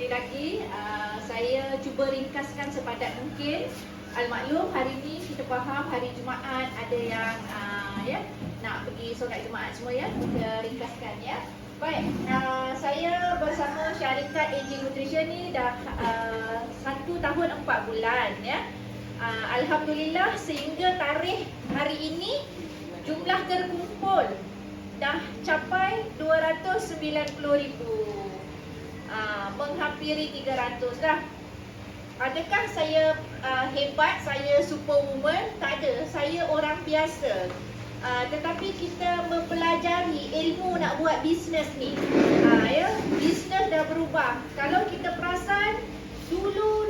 sekali lagi. Saya cuba ringkaskan sepadat mungkin. Al-maklum hari ni kita faham hari Jumaat ada yang nak pergi solat Jumaat semua ya. Kita ringkaskan ya. Baik, saya bersama syarikat AG Nutrition ni dah 1 tahun 4 bulan ya. Alhamdulillah sehingga tarikh hari ini jumlah terkumpul dah capai 290,000. Menghampiri 300 dah. Adakah saya hebat, saya superwoman? Tak ada, saya orang biasa. Tetapi kita mempelajari ilmu nak buat bisnes ni. Bisnes dah berubah. Kalau kita perasan, dulu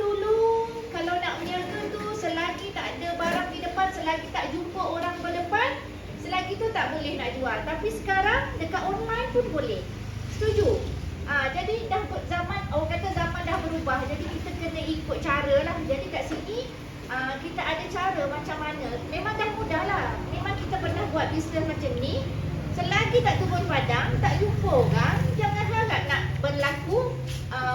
kalau nak berniaga tu selagi tak ada barang di depan, selagi tak jumpa orang berdepan, selagi tu tak boleh nak jual. Tapi sekarang dekat online pun boleh. Setuju? Jadi dah zaman, orang kata zaman dah berubah. Jadi kita kena ikut cara lah. Jadi kat sini kita ada cara macam mana. Memang dah mudah lah. Memang kita pernah buat bisnes macam ni. Selagi tak turun padang, tak jumpa orang, jangan harap nak berlaku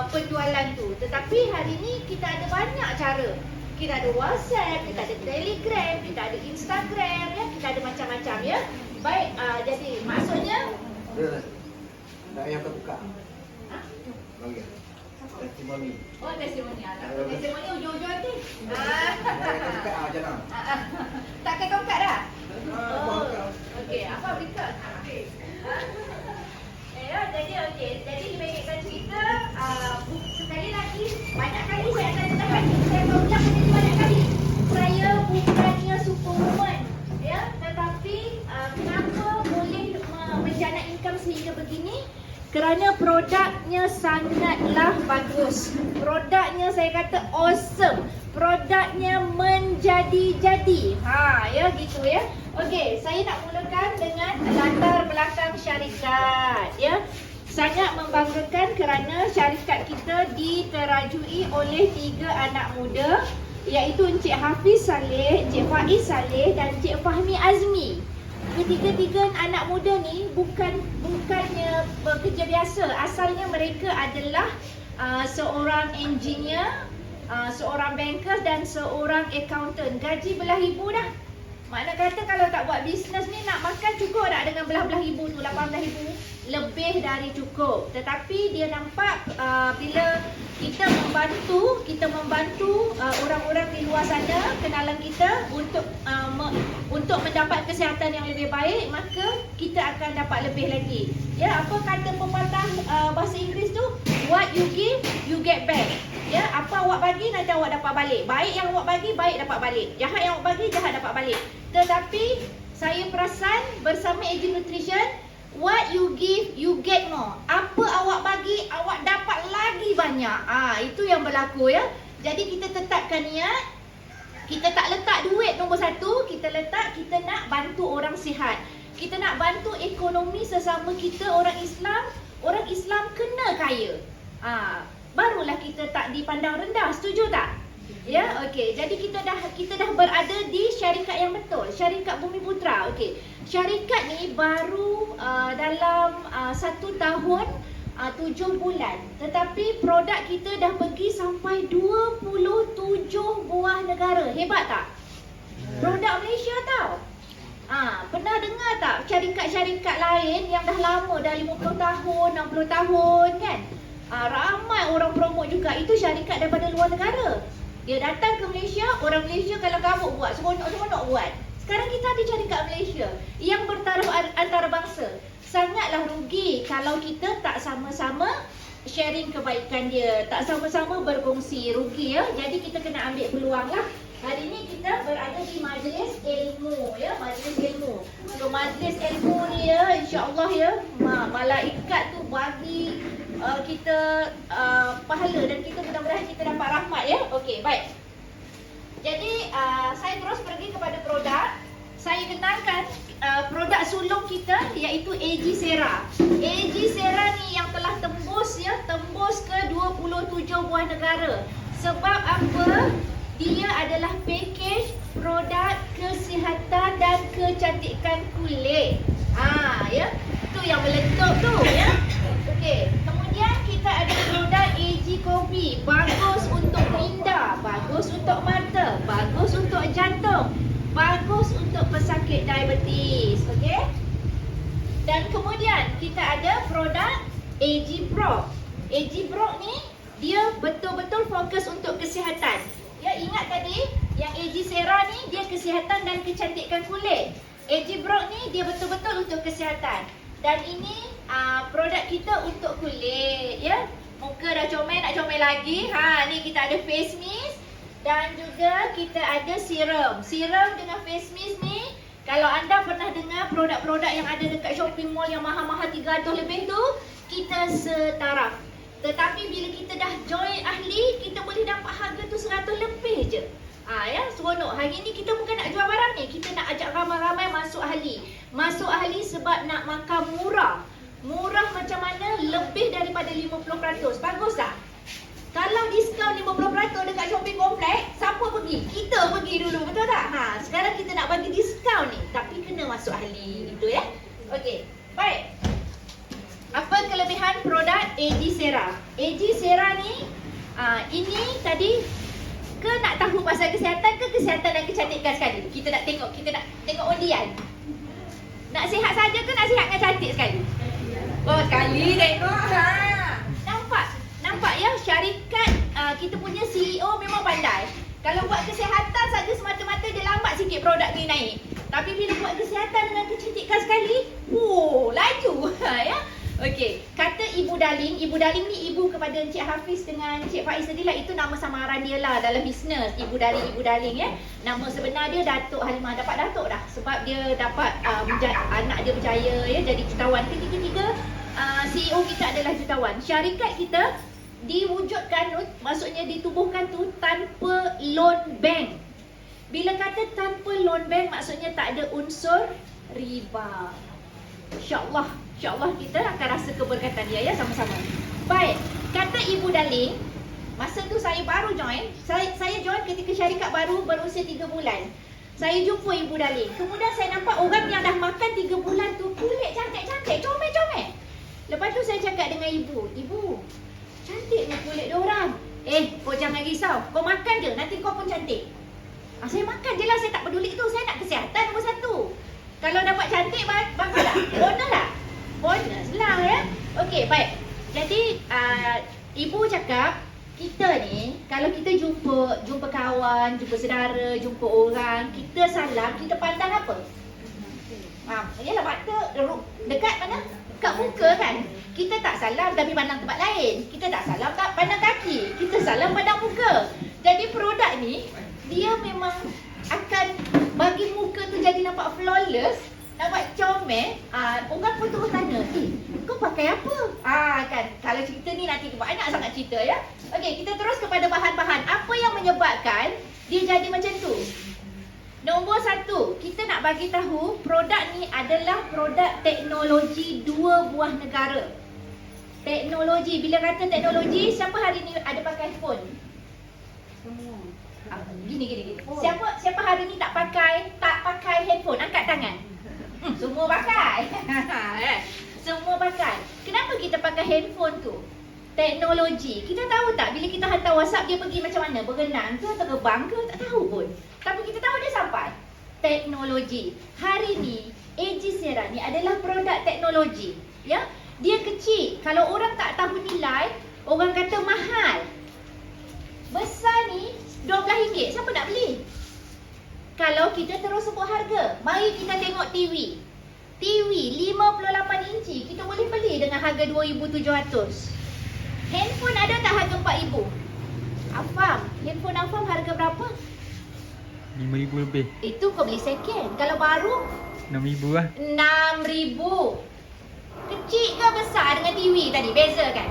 penjualan tu. Tetapi hari ni kita ada banyak cara. Kita ada WhatsApp, kita ada Telegram, kita ada Instagram ya. Kita ada macam-macam ya. Baik, jadi maksudnya tak payah terbuka. Bagi. Testimoni. Oh, testimoni. Testimoni ujung-ujung nanti. Terbuka jangan. Tak kena tongkat dah? Oh. Okey, apa berita? Okey. Jadi okey. Jadi dibanyakkan cerita, sekali lagi banyak kali saya akan ulang. Saya akan ulang banyak kali. Saya bukannya superwoman, ya, tetapi kenapa boleh menjana income sehingga begini? Kerana produknya sangatlah bagus. Produknya saya kata awesome. Produknya menjadi-jadi. Ya gitu ya. Okey, saya nak mulakan dengan latar belakang syarikat ya. Sangat membanggakan kerana syarikat kita diterajui oleh 3 anak muda, iaitu Encik Hafiz Saleh, Encik Faiz Saleh dan Encik Fahmi Azmi. Ketiga-tiga anak muda ni bukannya bekerja biasa. Asalnya mereka adalah seorang engineer, seorang banker dan seorang accountant. Gaji belah ribu dah. Makna kata kalau tak buat bisnes ni nak makan cukup tak dengan belah-belah ribu tu, 18,000? Lebih dari cukup. Tetapi dia nampak bila kita membantu orang-orang di luar sana, kenalan kita untuk mendapat kesihatan yang lebih baik, maka kita akan dapat lebih lagi. Ya, apa kata pepatah bahasa Inggeris tu? What you give, you get back. Ya, apa awak bagi nanti awak dapat balik. Baik yang awak bagi, baik dapat balik. Jahat yang awak bagi, jahat dapat balik. Tetapi saya perasan bersama AG Nutrition, what you give, you get more. Apa awak bagi, awak dapat lagi banyak. Itu yang berlaku ya. Jadi kita tetapkan niat. Kita tak letak duit nombor 1, kita letak kita nak bantu orang sihat. Kita nak bantu ekonomi sesama kita orang Islam. Orang Islam kena kaya. Barulah kita tak dipandang rendah. Setuju tak? Ya, okey. Jadi kita dah berada di syarikat yang betul, syarikat Bumiputra. Okey. Syarikat ni baru dalam 1 tahun 7 bulan. Tetapi produk kita dah pergi sampai 27 buah negara. Hebat tak? Produk Malaysia tau. Pernah dengar tak syarikat-syarikat lain yang dah lama, dah 50 tahun, 60 tahun kan? Ramai orang promote juga. Itu syarikat daripada luar negara. Dia datang ke Malaysia, orang Malaysia kalau kabut buat, seronok-seronok buat. Sekarang kita ada syarikat Malaysia yang bertaraf antarabangsa. Sangatlah rugi kalau kita tak sama-sama sharing kebaikan dia, tak sama-sama berkongsi. Rugi ya. Jadi kita kena ambil peluang lah. Hari ni kita berada di majlis ilmu ya, majlis ilmu. So majlis ilmu ni ya, insya-Allah ya, malaikat tu bagi kita pahala dan kita mudah-mudahan kita dapat rahmat ya. Okey, baik. Jadi saya terus pergi kepada produk. Saya kenalkan produk sulung kita iaitu AG Sera. AG Sera ni yang telah tembus ke 27 buah negara. Sebab apa? Dia adalah package produk kesihatan dan kecantikan kulit. Ya. Itu yang meletup tu ya. Okey, kemudian kita ada produk AG untuk mata, bagus untuk jantung, bagus untuk pesakit diabetes. Okey? Dan kemudian kita ada produk AG Brock. AG Brock ni dia betul-betul fokus untuk kesihatan. Ya, ingat tadi yang AG Sera ni dia kesihatan dan kecantikan kulit. AG Brock ni dia betul-betul untuk kesihatan. Dan ini produk kita untuk kulit, ya. Muka dah comel, nak comel lagi. Ni kita ada face mist dan juga kita ada serum. Serum dengan face mist ni, kalau anda pernah dengar produk-produk yang ada dekat shopping mall yang mahal-mahal 300 lebih tu, kita setaraf. Tetapi bila kita dah join ahli, kita boleh dapat harga tu 100 lebih je. Ya, seronok. Hari ni kita bukan nak jual barang ni, kita nak ajak ramai-ramai masuk ahli. Masuk ahli sebab nak makan murah. Murah macam mana? Lebih daripada 50%. Bagus tak? Kalau diskaun 50% dekat shopping komplek, siapa pergi? Kita pergi dulu, betul tak? Sekarang kita nak bagi diskaun ni, tapi kena masuk ahli gitu ya. Okey, baik. Apa kelebihan produk AG Sera? AG Sera ni, ini tadi ke nak tahu pasal kesihatan ke kesihatan dan kecantikan sekali? Kita nak tengok undian. Nak sihat saja ke nak sihat dengan cantik sekali? Oh, sekali tengok. Nampak ya, syarikat kita punya CEO memang pandai. Kalau buat kesihatan saja semata-mata dia lambat sikit produk ni naik. Tapi bila buat kesihatan dengan kecantikan sekali, laju. Ya. Okey, kata Ibu Darling. Ibu Darling ni ibu kepada Encik Hafiz dengan Encik Faiz tadi lah. Itu nama samaran dia lah dalam bisnes. Ibu Darling ya. Nama sebenar dia Datuk Halimah. Dapat Datuk dah sebab dia dapat anak dia berjaya ya jadi jutawan. Ketiga-tiga CEO kita adalah jutawan. Syarikat kita diwujudkan, maksudnya ditubuhkan tu tanpa loan bank. Bila kata tanpa loan bank, maksudnya tak ada unsur riba. InsyaAllah kita akan rasa keberkatan dia ya sama-sama. Baik, kata Ibu Darling, masa tu saya baru join. Saya join ketika syarikat baru berusia 3 bulan. Saya jumpa Ibu Darling. Kemudian saya nampak orang yang dah makan 3 bulan tu kulit cantik-cantik, comel-comel. Lepas tu saya cakap dengan Ibu, cantik ni kulit diorang. Kau jangan risau. Kau makan je, nanti kau pun cantik. Saya makan je lah, saya tak peduli tu. Saya nak kesihatan nombor 1. Kalau dapat cantik, bagus tak? Bonus tak? Bonus lah ya. Okey, baik. Jadi, Ibu cakap, kita ni, kalau kita jumpa kawan, jumpa saudara, jumpa orang, kita salam, kita pandang apa? Yalah, mata dekat mana? Dekat muka kan? Kita tak salam tapi pandang tempat lain. Kita tak salam tak pandang kaki. Kita salam pandang muka. Jadi produk ni, dia memang akan bagi muka tu jadi nampak flawless, nampak comel. Orang pun terus tanya, kau pakai apa? Kan, kalau cerita ni nanti banyak sangat cerita ya. Okey, kita terus kepada bahan-bahan. Apa yang menyebabkan dia jadi macam tu? Nombor 1, kita nak bagi tahu produk ni adalah produk teknologi 2 buah negara. Teknologi, bila kata teknologi, siapa hari ni ada pakai phone? Semua. Gini. Siapa hari ni tak pakai handphone? Angkat tangan. Semua pakai. Semua pakai. Kenapa kita pakai handphone tu? Teknologi. Kita tahu tak bila kita hantar WhatsApp dia pergi macam mana? Berenang ke, terbang ke? Tak tahu pun. Tapi kita tahu dia sampai. Teknologi. Hari ni AG Sera ni adalah produk teknologi. Ya, dia kecil. Kalau orang tak tahu nilai, orang kata mahal. Besar ni RM12. Siapa nak beli? Kalau kita terus sebut harga, mari kita tengok TV. TV 58 inci kita boleh beli dengan harga RM2,700. Handphone ada tak harga RM4,000? Afam, handphone Afam harga berapa? RM5,000 lebih. Itu kau beli second. Kalau baru RM6,000 lah. RM6,000. Kecil ke besar dengan TV tadi? Beza kan?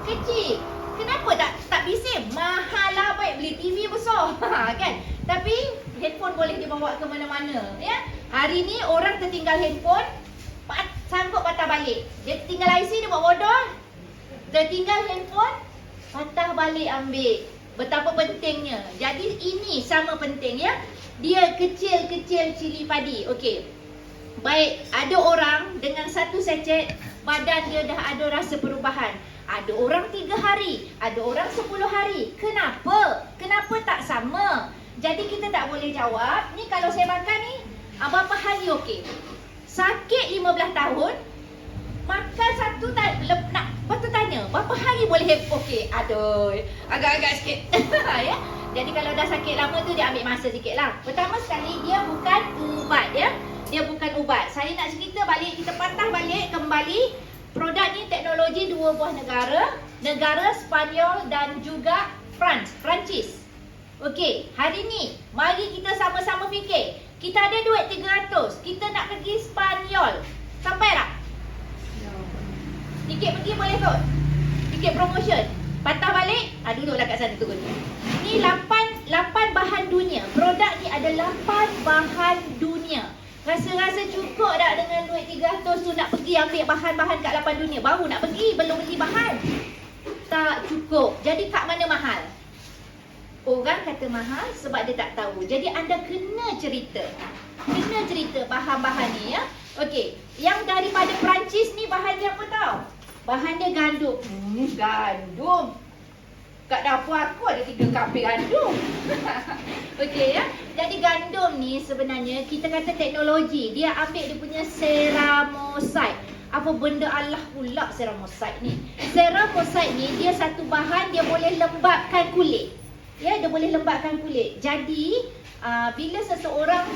Kecil. Kenapa tak bising? Mahal lah, baik beli TV besar. Kan? Tapi handphone boleh dibawa ke mana-mana ya. Hari ni orang tertinggal handphone, sanggup patah balik. Dia tinggal IC, dia buat bodoh. Tertinggal handphone, patah balik ambil. Betapa pentingnya. Jadi ini sama penting ya. Dia kecil-kecil cili padi. Okey. Baik, ada orang dengan satu secet badan dia dah ada rasa perubahan. Ada orang 3 hari, ada orang 10 hari. Kenapa? Kenapa tak sama? Jadi kita tak boleh jawab, ni kalau saya makan ni, berapa hari okey? Sakit 15 tahun, makan satu nak betul tanya, berapa hari boleh okey? Aduh, agak-agak sikit. Ya. Jadi kalau dah sakit lama tu dia ambil masa sikitlah. Pertama sekali dia bukan ubat ya. Dia bukan ubat. Saya nak cerita balik, kita patah balik kembali produk ni teknologi 2 buah negara Spanyol dan juga Perancis. Okey, hari ni mari kita sama-sama fikir. Kita ada duit 300, kita nak pergi Spanyol. Sampai tak? Tiket pergi boleh kot? Tiket promotion. Patah balik, duduklah kat sana turun. Ni 8 bahan dunia. Produk ni ada 8 bahan dunia. Rasa-rasa cukup tak dengan duit 300 tu nak pergi ambil bahan-bahan kat 8 dunia? Baru nak pergi, belum beli bahan. Tak cukup. Jadi kat mana mahal? Orang kata mahal sebab dia tak tahu. Jadi anda kena cerita. Kena cerita bahan-bahan ni ya. Okey, yang daripada Perancis ni bahan dia apa tahu? Bahan dia gandum. Gandum. Kat dapur aku ada 3 kapik gandum. Okey ya. Jadi gandum ni sebenarnya kita kata teknologi. Dia ambil dia punya ceramosite. Apa benda Allah pula ceramosite ni? Ceramosite ni dia satu bahan, dia boleh lembapkan kulit. Ya, dia boleh lembapkan kulit. Jadi bila seseorang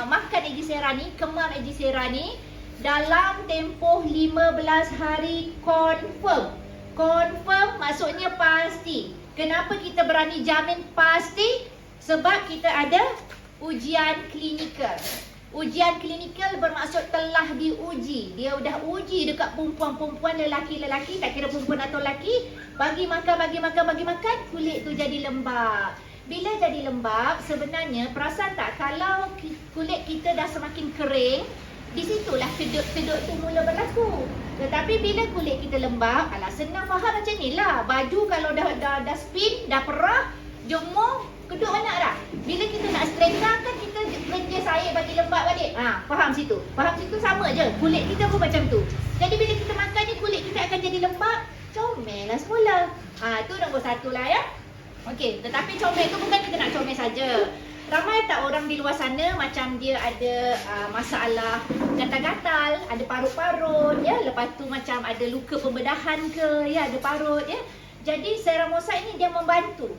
makan Egisera ni, kemam Egisera ni, dalam tempoh 15 hari confirm. Confirm maksudnya pasti. Kenapa kita berani jamin pasti? Sebab kita ada ujian klinikal. Ujian klinikal bermaksud telah diuji. Dia dah uji dekat perempuan-perempuan, lelaki-lelaki, tak kira perempuan atau lelaki. Bagi makan, kulit tu jadi lembab. Bila jadi lembab, sebenarnya perasan tak kalau kulit kita dah semakin kering, di situlah kedut-kedut tu mula berlaku. Tetapi bila kulit kita lembab, senang faham macam ni lah. Baju kalau dah spin, dah perah, jemur, kedut banyak dah. Bila kita nak setrika kan kita kerja air bagi lembab balik. Faham situ? Faham situ sama je. Kulit kita pun macam tu. Jadi bila kita makan ni, kulit kita akan jadi lembab. Comel lah semula. Tu nombor 1 lah ya. Okey, tetapi comel tu bukan kita nak comel saja. Ramai tak orang di luar sana macam dia ada masalah gatal-gatal, ada parut-parut ya, lepas tu macam ada luka pembedahan ke ya, ada parut ya. Jadi ceramosite ni dia membantu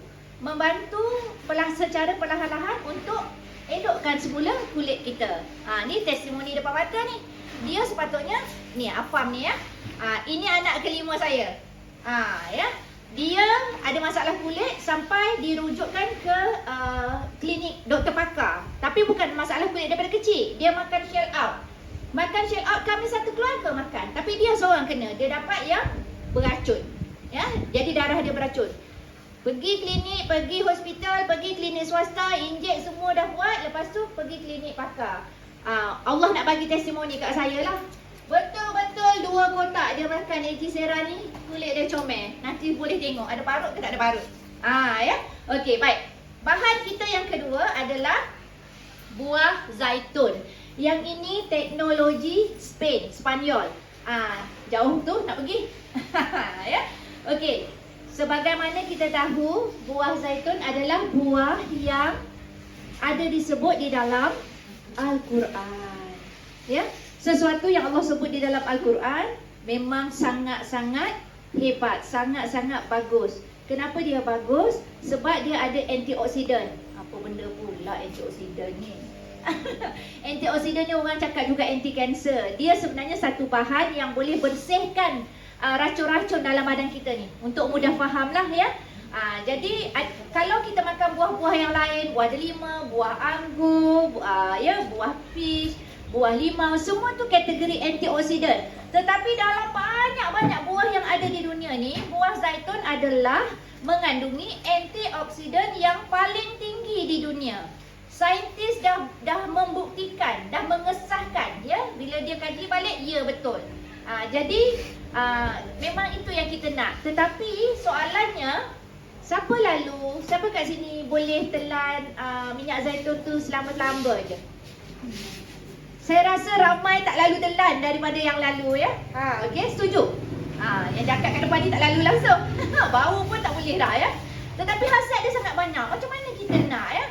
secara perlahan-lahan untuk elokkan semula kulit kita. Ni testimoni depan mata ni. Dia sepatutnya ni Afam ni ya. Ini anak kelima saya. Ya. Dia ada masalah kulit sampai dirujukkan ke klinik doktor pakar. Tapi bukan masalah kulit daripada kecil. Dia makan shell out. Makan shell out kami satu keluarga makan. Tapi dia seorang kena. Dia dapat yang beracun. Ya, jadi darah dia beracun. Pergi klinik, pergi hospital, pergi klinik swasta, injek semua dah buat. Lepas tu pergi klinik pakar. Allah nak bagi testimoni kat saya lah. Betul-betul 2 kotak dia makan Egisera ni, kulit dia comel. Nanti boleh tengok ada parut ke tak ada parut. Ya. Okey, baik. Bahan kita yang kedua adalah buah zaitun. Yang ini teknologi Spanyol. Jauh tu nak pergi. Ya. Okey. Sebagaimana kita tahu, buah zaitun adalah buah yang ada disebut di dalam Al-Quran. Ya. Sesuatu yang Allah sebut di dalam Al-Quran memang sangat-sangat hebat, sangat-sangat bagus. Kenapa dia bagus? Sebab dia ada antioksidan. Apa benda pula antioksidan ni? Antioksidan ni orang cakap juga anti-kanser. Dia sebenarnya satu bahan yang boleh bersihkan racun-racun dalam badan kita ni. Untuk mudah faham lah ya. Jadi kalau kita makan buah-buah yang lain, buah delima, buah anggur, buah peach, buah limau, semua tu kategori antioksidan. Tetapi dalam banyak-banyak buah yang ada di dunia ni, buah zaitun adalah mengandungi antioksidan yang paling tinggi di dunia. Saintis dah membuktikan, dah mengesahkan ya. Bila dia kaji balik, ya betul. Jadi memang itu yang kita nak. Tetapi soalannya, siapa kat sini boleh telan minyak zaitun tu selama-lama je? Saya rasa ramai tak lalu telan daripada yang lalu ya. Okey, setuju? Yang cakap kat depan ni tak lalu langsung. Bau pun tak boleh dah ya. Tetapi khasiat dia sangat banyak. Macam mana kita nak ya?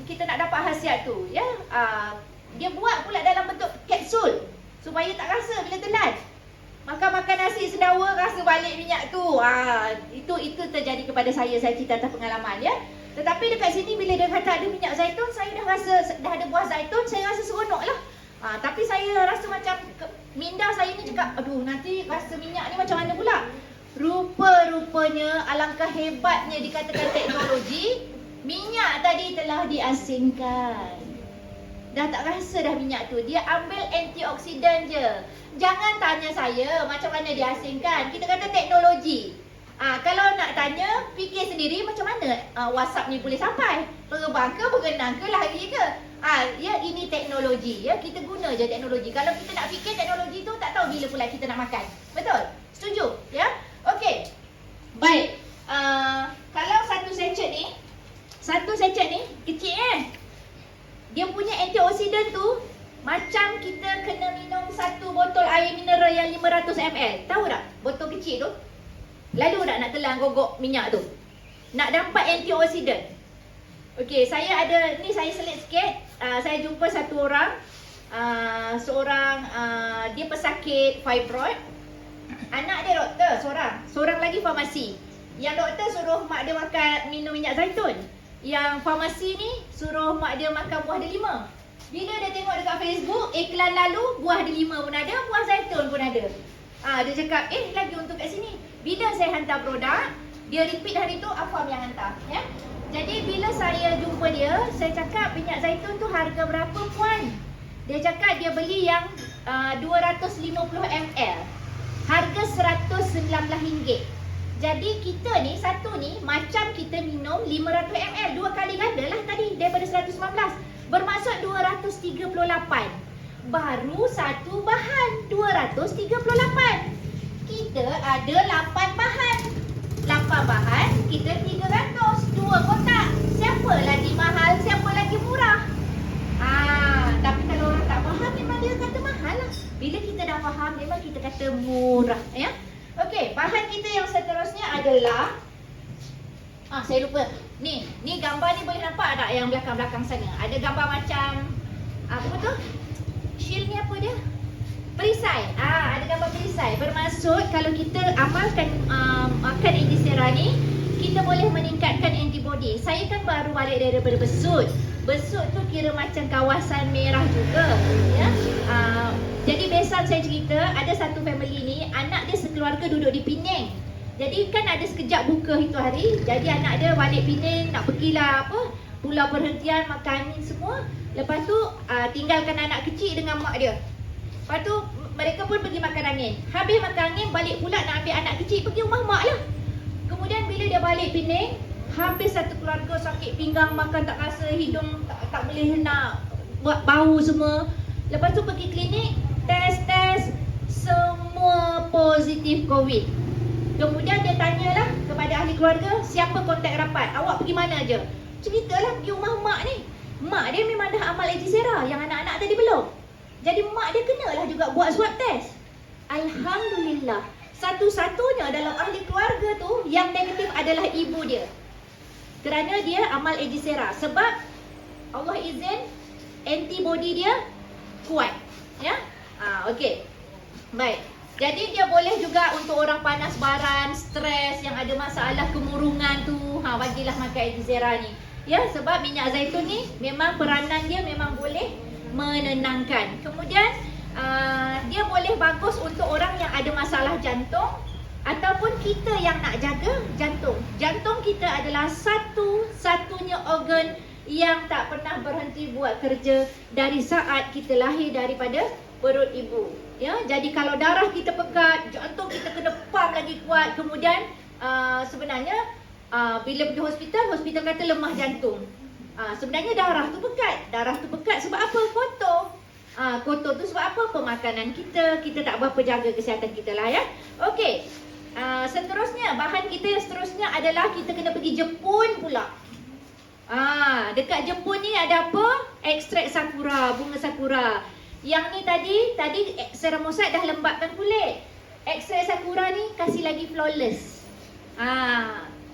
Kita nak dapat khasiat tu ya. Dia buat pula dalam bentuk kapsul supaya tak rasa bila telan. Makan nasi sendawa rasa balik minyak tu. Itu terjadi kepada saya cerita atas pengalaman ya. Tetapi dekat sini bila dia kata ada minyak zaitun, saya dah ada buah zaitun, saya rasa seronok lah. Tapi saya rasa macam minda saya ni cakap, aduh nanti rasa minyak ni macam mana pula? Rupa-rupanya alangkah hebatnya dikatakan teknologi, minyak tadi telah diasingkan. Dah tak rasa dah minyak tu. Dia ambil antioksidan je. Jangan tanya saya macam mana dia asingkan. Kita kata teknologi. Kalau nak tanya, fikir sendiri macam mana WhatsApp ni boleh sampai. Terbang ke, berenang ke, lari ke. Ya ini teknologi. Ya, kita guna je teknologi. Kalau kita nak fikir teknologi tu, tak tahu bila pula kita nak makan. Betul? Setuju? Ya? Okey. Baik. Kalau satu sachet ni kecil dia punya antioksidan tu macam kita kena minum satu botol air mineral yang 500 ml. Tahu tak? Botol kecil tu. Lalu tak nak telan gogok minyak tu. Nak dapat antioksidan. Okey, saya selit sikit. Saya jumpa satu orang. Seorang dia pesakit fibroid. Anak dia doktor seorang lagi farmasi. Yang doktor suruh mak dia minum minyak zaitun. Yang farmasi ni suruh mak dia makan buah delima. Bila dia tengok dekat Facebook, iklan lalu buah delima pun ada, buah zaitun pun ada. Dia cakap, lagi untung kat sini. Bila saya hantar produk, dia repeat hari tu, Afam yang hantar ya. Jadi bila saya jumpa dia, saya cakap minyak zaitun tu harga berapa puan? Dia cakap dia beli yang 250 ml. Harga RM119. Jadi kita ni, satu ni macam kita minum 500 ml. 2 kali ganda lah tadi daripada 119. Bermaksud 238. Baru satu bahan 238. Kita ada 8 bahan. 8 bahan, kita 300. 2 kotak. Siapa lagi mahal, siapa lagi murah? Tapi kalau orang tak faham, memang dia kata mahal lah. Bila kita dah faham, memang kita kata murah ya. Okey, bahan kita yang seterusnya adalah saya lupa. Ni gambar ni boleh nampak tak yang belakang-belakang sana? Ada gambar macam apa tu? Shield ni apa dia? Perisai. Ada gambar perisai. Bermaksud kalau kita amalkan makan Ejisera ni, kita boleh meningkatkan antibody. Saya kan baru balik daripada besut. Besut tu kira macam kawasan merah juga ya. Jadi besan saya cerita, ada satu family ni, anak dia sekeluarga duduk di Penang. Jadi kan ada sekejap buka itu hari. Jadi anak dia balik Penang, nak pergilah pulau perhentian, makan semua. Lepas tu tinggalkan anak kecil dengan mak dia. Lepas tu mereka pun pergi makan angin. Habis makan angin, balik pula nak ambil anak kecil, pergi rumah mak lah. Kemudian bila dia balik Penang, habis satu keluarga sakit pinggang, makan tak rasa, hidung tak boleh nak buat bau semua. Lepas tu pergi klinik, test, semua positif COVID. Kemudian dia tanyalah kepada ahli keluarga, siapa kontak rapat, awak pergi mana je? Ceritalah pergi rumah mak ni. Mak dia memang dah amal Ejisera, yang anak-anak tadi belum. Jadi mak dia kenalah juga buat swab test. Alhamdulillah, satu-satunya dalam ahli keluarga tu yang negatif adalah ibu dia. Kerana dia amal Ejisera. Sebab Allah izin antibody dia kuat ya. Okey. Baik. Jadi dia boleh juga untuk orang panas baran, stres, yang ada masalah kemurungan tu, bagilah makan Ejisera ni. Ya, sebab minyak zaitun ni memang peranan dia memang boleh menenangkan. Kemudian dia boleh bagus untuk orang yang ada masalah jantung ataupun kita yang nak jaga jantung. Jantung kita adalah satu-satunya organ yang tak pernah berhenti buat kerja dari saat kita lahir daripada perut ibu. Ya, jadi kalau darah kita pekat, jantung kita kena pump lagi kuat. Kemudian sebenarnya bila pergi hospital kata lemah jantung. Sebenarnya darah tu pekat sebab apa? Kotor tu sebab apa? Pemakanan kita tak berapa jaga kesihatan kita lah ya. Okey. Seterusnya, bahan kita yang seterusnya adalah kita kena pergi Jepun pula. Dekat Jepun ni ada apa? Ekstrak sakura, bunga sakura. Yang ni tadi ceramosat dah lembapkan kulit. X-ray Sakura ni kasih lagi flawless.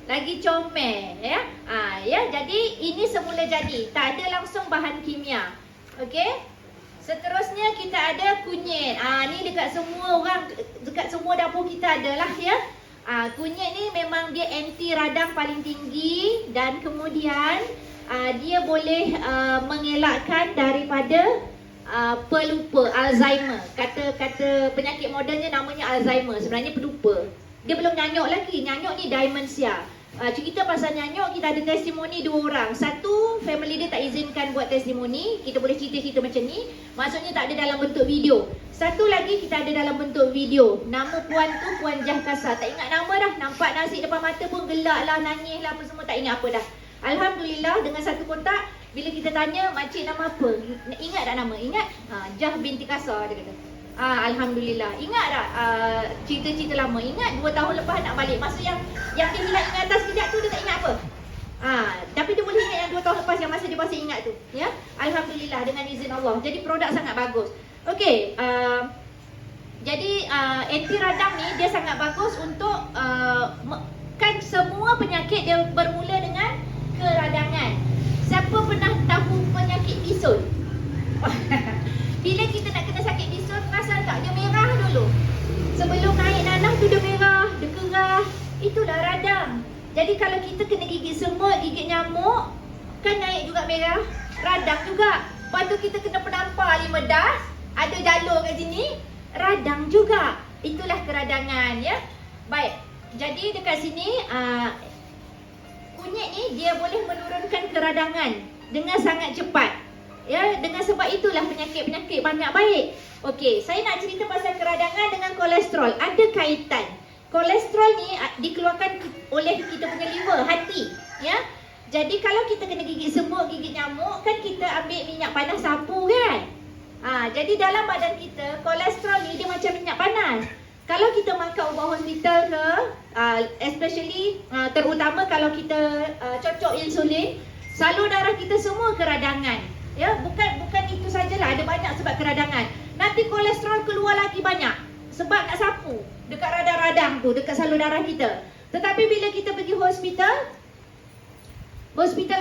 Lagi comel ya. Ya, jadi ini semula jadi. Tak ada langsung bahan kimia. Okey. Seterusnya kita ada kunyit. Ni dekat semua orang, dekat semua dapur kita adalah ya. Kunyit ni memang dia anti radang paling tinggi dan kemudian dia boleh mengelakkan daripada pelupa, Alzheimer. Kata penyakit modennya namanya Alzheimer, sebenarnya pelupa. Dia belum nyanyuk lagi, nyanyuk ni demensia. Cerita pasal nyanyuk, kita ada testimoni 2 orang. Satu, family dia tak izinkan buat testimoni. Kita boleh cerita-cerita macam ni, maksudnya tak ada dalam bentuk video. Satu lagi kita ada dalam bentuk video. Nama puan tu Puan Jahkasa. Tak ingat nama dah, nampak nasi depan mata pun gelak lah, nangis lah, apa semua tak ingat apa dah. Alhamdulillah dengan satu kontak, bila kita tanya makcik nama apa, ingat tak nama? Ingat? Jah binti Kasa, dia kata. Alhamdulillah. Ingat tak cerita-cerita lama? Ingat 2 tahun lepas nak balik. Masa yang dia hilang ingatan sekejap tu, dia tak ingat apa. Tapi dia boleh ingat yang 2 tahun lepas, yang masa dia masih ingat tu. Ya, Alhamdulillah dengan izin Allah. Jadi produk sangat bagus. Okey, jadi anti radang ni dia sangat bagus untuk kan semua penyakit dia bermula dengan keradangan. Siapa pernah tahu penyakit bisul? Bila kita nak kena sakit bisul, perasan tak dia merah dulu? Sebelum naik nanah tu dia merah, dia kerah. Itulah radang. Jadi kalau kita kena gigit semut, gigit nyamuk, kan naik juga merah, radang juga. Lepas tu kita kena penampar 5 das, ada jalur kat sini, radang juga. Itulah keradangan ya. Baik. Jadi dekat sini kunyit ni dia boleh menurunkan keradangan dengan sangat cepat. Ya, dengan sebab itulah penyakit-penyakit banyak baik. Okey, saya nak cerita pasal keradangan dengan kolesterol. Ada kaitan. Kolesterol ni dikeluarkan oleh kita punya liver, hati, ya. Jadi kalau kita kena gigit semut, gigit nyamuk, kan kita ambil minyak panas sapu kan? Jadi dalam badan kita, kolesterol ni dia macam minyak panas. Kalau kita makan ubat hospital ke, especially terutama kalau kita cocok insulin, salur darah kita semua keradangan. Ya, bukan itu sajalah, ada banyak sebab keradangan. Nanti kolesterol keluar lagi banyak sebab nak sapu dekat radang-radang tu, dekat salur darah kita. Tetapi bila kita pergi hospital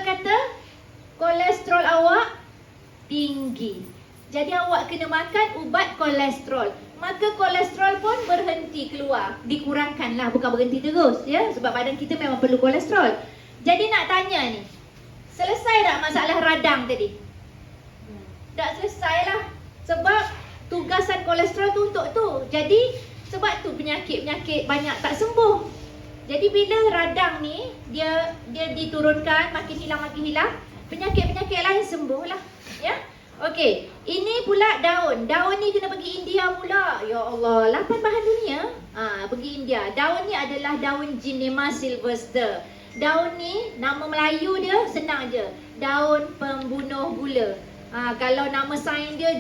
kata kolesterol awak tinggi. Jadi awak kena makan ubat kolesterol. Maka kolesterol pun berhenti keluar, dikurangkanlah, bukan berhenti terus ya, sebab badan kita memang perlu kolesterol. Jadi nak tanya ni, selesai tak masalah radang tadi? Tak selesai lah. Sebab tugasan kolesterol tu untuk tu. Jadi sebab tu penyakit-penyakit banyak tak sembuh. Jadi bila radang ni dia diturunkan, makin hilang, penyakit-penyakit lain sembuh lah. Ya. Okey, ini pula daun. Daun ni kena pergi India pula. Ya Allah, 8 bahan dunia. Pergi India. Daun ni adalah daun Gymnema sylvester. Daun ni nama Melayu dia senang je. Daun pembunuh gula. Kalau nama sains dia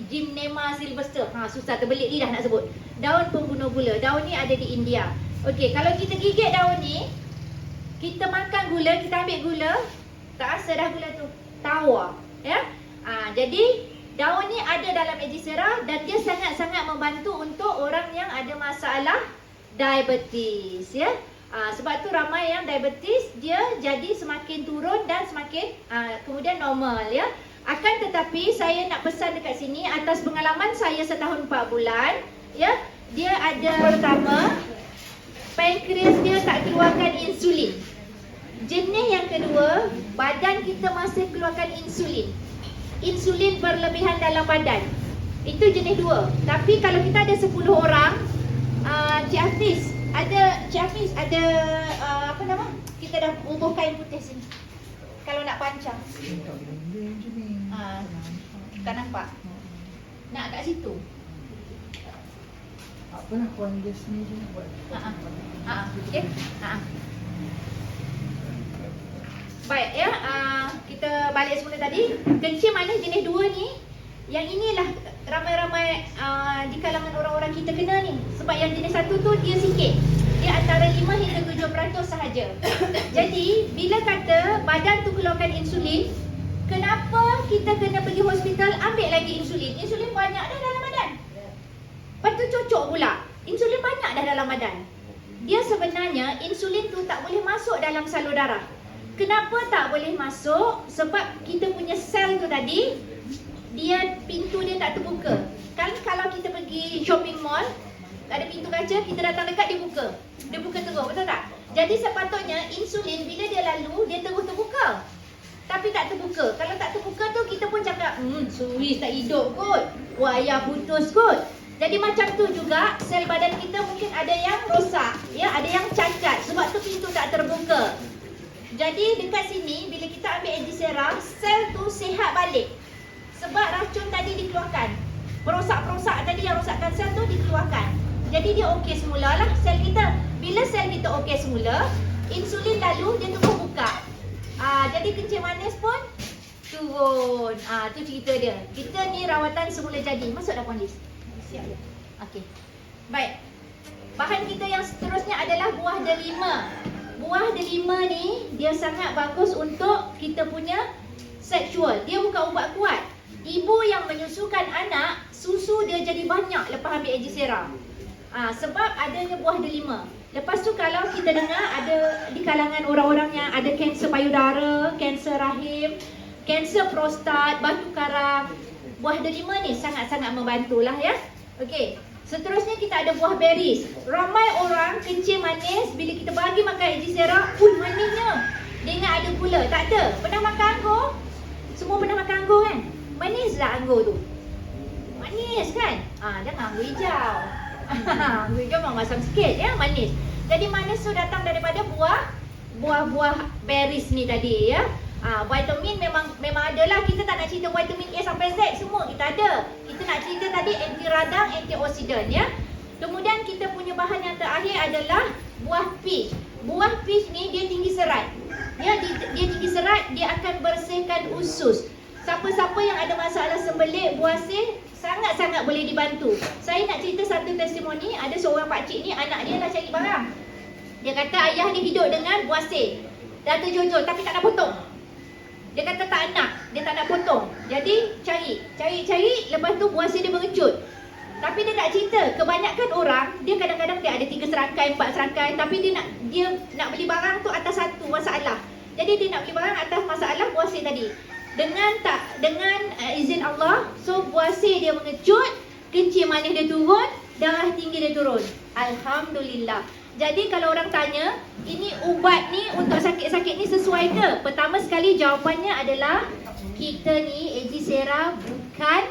Gymnema sylvester. Susah terbelit lidah nak sebut. Daun pembunuh gula. Daun ni ada di India. Okey, kalau kita gigit daun ni, kita makan gula, kita ambil gula, tak rasa dah gula tu. Tawar, ya. Jadi daun ni ada dalam Egisera dan dia sangat-sangat membantu untuk orang yang ada masalah diabetes, ya. Sebab tu ramai yang diabetes dia jadi semakin turun dan semakin kemudian normal, ya. Akan tetapi saya nak pesan dekat sini atas pengalaman saya setahun 4 bulan, ya. Dia ada pertama, pankreas dia tak keluarkan insulin. Jenis yang kedua, badan kita masih keluarkan insulin. Insulin berlebihan dalam badan. Itu jenis 2. Tapi kalau kita ada 10 orang, Cik Hafiz ada apa nama? Kita dah bubuh kain putih sini. Kalau nak pancang. Tak nampak. Nak kat situ. Apalah puan dia sini je buat. Okey. Baik ya, kita balik semula tadi. Kencing manis jenis 2 ni, yang inilah ramai-ramai di kalangan orang-orang kita kena ni. Sebab yang jenis 1 tu dia sikit. Dia antara 5 hingga 7% sahaja. Jadi bila kata badan tu keluarkan insulin, kenapa kita kena pergi hospital ambil lagi insulin? Insulin banyak dah dalam badan. Lepas tu cocok pula. Insulin banyak dah dalam badan. Dia sebenarnya insulin tu tak boleh masuk dalam salur darah. Kenapa tak boleh masuk? Sebab kita punya sel tu tadi, pintu dia tak terbuka. Kan kalau kita pergi shopping mall, ada pintu kaca, kita datang dekat, dia buka. Dia buka terus, betul tak? Jadi sepatutnya insulin bila dia lalu, dia terus terbuka. Tapi tak terbuka. Kalau tak terbuka tu kita pun cakap, Suis tak hidup kot. Wayah putus kot. Jadi macam tu juga sel badan kita mungkin ada yang rosak, ya, ada yang cacat sebab tu pintu tak terbuka. Jadi dekat sini bila kita ambil Egisera, sel tu sihat balik. Sebab racun tadi dikeluarkan. Perosak-perosak tadi yang rosakkan sel tu dikeluarkan. Jadi dia okey semula lah sel kita. Bila sel kita okey semula, insulin lalu dia terus buka. Jadi kencing manis pun turun. Tu cerita dia. Kita ni rawatan semula jadi. Masuk dah Puan Liz? Siap dah. Okey. Baik. Bahan kita yang seterusnya adalah buah delima. Buah delima ni dia sangat bagus untuk kita punya seksual. Dia bukan ubat kuat. Ibu yang menyusukan anak, susu dia jadi banyak lepas ambil Egisera. Sebab adanya buah delima. Lepas tu kalau kita dengar ada di kalangan orang-orang yang ada kanser payudara, kanser rahim, kanser prostat, batu karang, buah delima ni sangat-sangat membantulah ya. Okey. Seterusnya kita ada buah beris. Ramai orang kencing manis bila kita bagi makan Egisera, manisnya. Dia ingat ada gula. Tak ada. Pernah makan anggur? Semua pernah makan anggur kan? Manis lah anggur tu. Manis kan? Jangan anggur hijau. Anggur hijau memang masam sikit ya, manis. Jadi manis tu datang daripada buah-buah beris ni tadi ya. Vitamin memang adalah. Kita tak nak cerita vitamin A sampai Z, semua kita ada. Kita nak cerita tadi anti radang, antioksidan ya. Kemudian kita punya bahan yang terakhir adalah buah peach. Buah peach ni dia tinggi serat. Dia tinggi serat, dia akan bersihkan usus. Siapa-siapa yang ada masalah sembelit, buasir, sangat-sangat boleh dibantu. Saya nak cerita satu testimoni. Ada seorang pakcik ni, anak dia nak cari barang. Dia kata ayah dia hidup dengan buasir. Dah terjojol tapi tak nak potong. Dia kata tak nak, dia tak nak potong. Jadi cari, lepas tu buasir dia mengecut. Tapi dia tak cerita, kebanyakan orang, dia kadang-kadang dia ada 3 serangkai, 4 serangkai, tapi dia nak beli barang tu atas satu masalah. Jadi dia nak beli barang atas masalah buasir tadi. Dengan izin Allah, so buasir dia mengecut, kencing manis dia turun, darah tinggi dia turun. Alhamdulillah. Jadi kalau orang tanya, ini ubat ni untuk sakit-sakit ni sesuai ke? Pertama sekali jawapannya adalah kita ni Egisera bukan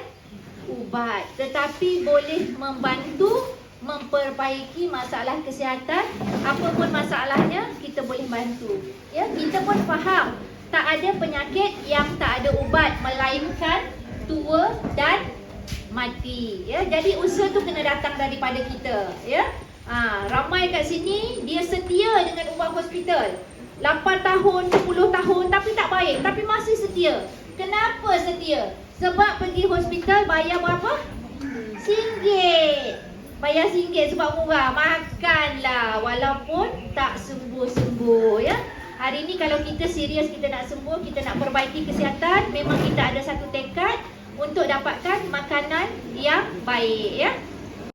ubat, tetapi boleh membantu memperbaiki masalah kesihatan. Apapun masalahnya kita boleh bantu. Ya, kita pun faham tak ada penyakit yang tak ada ubat melainkan tua dan mati. Ya, jadi usaha tu kena datang daripada kita. Ya. Ramai kat sini dia setia dengan ubat hospital 8 tahun, 10 tahun tapi tak baik, tapi masih setia. Kenapa setia? Sebab pergi hospital bayar berapa? RM1. Bayar RM1 sebab murah. Makanlah walaupun tak sembuh-sembuh ya. Hari ni kalau kita serius, kita nak sembuh, kita nak perbaiki kesihatan, memang kita ada satu tekad untuk dapatkan makanan yang baik ya.